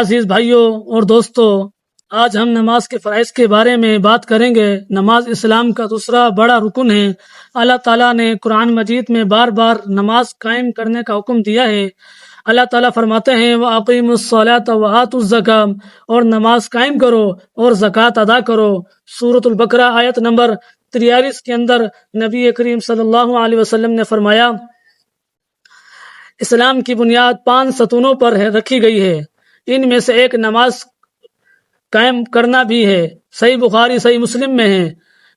عزیز بھائیوں اور دوستو، آج ہم نماز کے فرائض کے بارے میں بات کریں گے۔ نماز اسلام کا دوسرا بڑا رکن ہے۔ اللہ تعالیٰ نے قرآن مجید میں بار بار نماز قائم کرنے کا حکم دیا ہے۔ اللہ تعالیٰ فرماتے ہیں وَأَقِیمُوا الصَّلَاةَ وَآتُوا الزَّکَاۃَ، اور نماز قائم کرو اور زکوٰۃ ادا کرو۔ سورۃ البقرہ آیت نمبر 43 کے اندر نبی کریم صلی اللہ علیہ وسلم نے فرمایا، اسلام کی بنیاد 5 ستونوں پر رکھی گئی ہے، ان میں سے ایک نماز قائم کرنا بھی ہے۔ صحیح بخاری صحیح مسلم میں ہے۔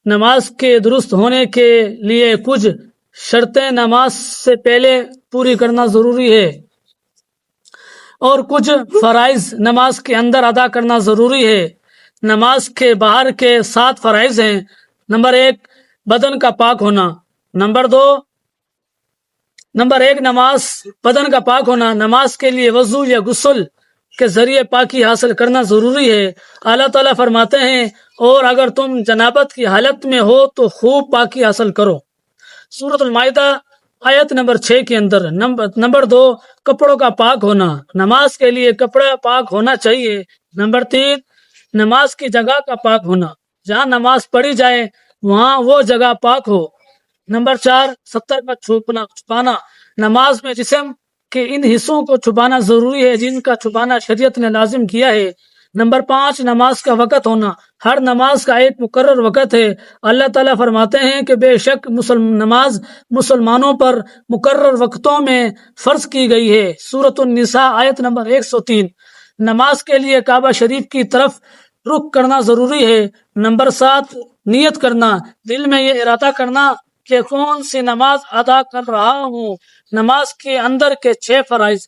نماز کے درست ہونے کے لیے کچھ شرطیں نماز سے پہلے پوری کرنا ضروری ہے اور کچھ فرائض نماز کے اندر ادا کرنا ضروری ہے۔ نماز کے باہر کے 7 فرائض ہیں۔ نمبر 1 بدن کا پاک ہونا۔ نمبر 1 نماز بدن کا پاک ہونا۔ نماز کے لیے وضو یا غسل کے ذریعے پاکی حاصل کرنا ضروری ہے۔ اللہ تعالیٰ فرماتے ہیں اور اگر تم جنابت کی حالت میں ہو تو خوب پاکی حاصل کرو۔ سورۃ المائدہ آیت نمبر 6 کے اندر۔ نمبر 2 کپڑوں کا پاک ہونا۔ نماز کے لیے کپڑا پاک ہونا چاہیے۔ نمبر 3 نماز کی جگہ کا پاک ہونا، جہاں نماز پڑھی جائے وہاں وہ جگہ پاک ہو۔ نمبر 4 ستر کا چھپانا۔ نماز میں جسم کے ان حصوں کو چھپانا ضروری ہے جن کا چھپانا شریعت نے لازم کیا ہے۔ نمبر 5 نماز کا وقت ہونا۔ ہر نماز کا ایک مقرر وقت ہے۔ اللہ تعالیٰ فرماتے ہیں کہ بے شک نماز مسلمانوں پر مقرر وقتوں میں فرض کی گئی ہے۔ سورۃ النساء آیت نمبر 103۔ نماز کے لیے کعبہ شریف کی طرف رخ کرنا ضروری ہے۔ نمبر 7 نیت کرنا، دل میں یہ ارادہ کرنا کہ کون سی نماز ادا کر رہا ہوں۔ نماز کے اندر کے 6 فرائض۔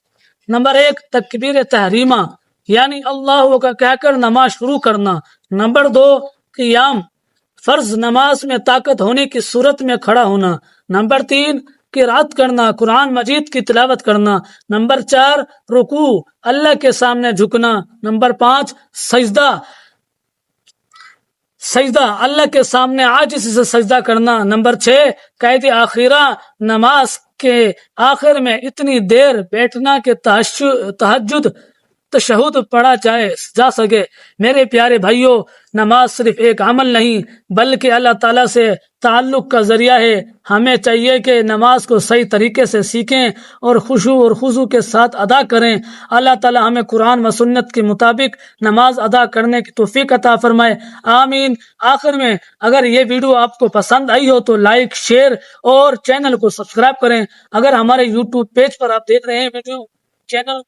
نمبر 1 تکبیر تحریمہ، یعنی اللہ کا کہہ کر نماز شروع کرنا۔ نمبر 2 قیام، فرض نماز میں طاقت ہونے کی صورت میں کھڑا ہونا۔ نمبر 3 قرات کرنا، قرآن مجید کی تلاوت کرنا۔ نمبر 4 رکوع، اللہ کے سامنے جھکنا۔ نمبر 5 سجدہ، اللہ کے سامنے عاجزی سے سجدہ کرنا۔ نمبر 6 قید آخرہ، نماز کے آخر میں اتنی دیر بیٹھنا کہ تشہد پڑھا جا سکے۔ میرے پیارے بھائیوں، نماز صرف ایک عمل نہیں بلکہ اللہ تعالیٰ سے تعلق کا ذریعہ ہے۔ ہمیں چاہیے کہ نماز کو صحیح طریقے سے سیکھیں اور خشوع اور خضوع کے ساتھ ادا کریں۔ اللہ تعالیٰ ہمیں قرآن و سنت کے مطابق نماز ادا کرنے کی توفیق عطا فرمائے، آمین۔ آخر میں اگر یہ ویڈیو آپ کو پسند آئی ہو تو لائک، شیئر اور چینل کو سبسکرائب کریں۔ اگر ہمارے یوٹیوب پیج پر آپ دیکھ رہے ہیں ویڈیو، چینل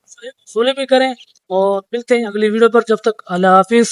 فالو بھی کریں، اور ملتے ہیں اگلی ویڈیو پر۔ جب تک اللہ حافظ۔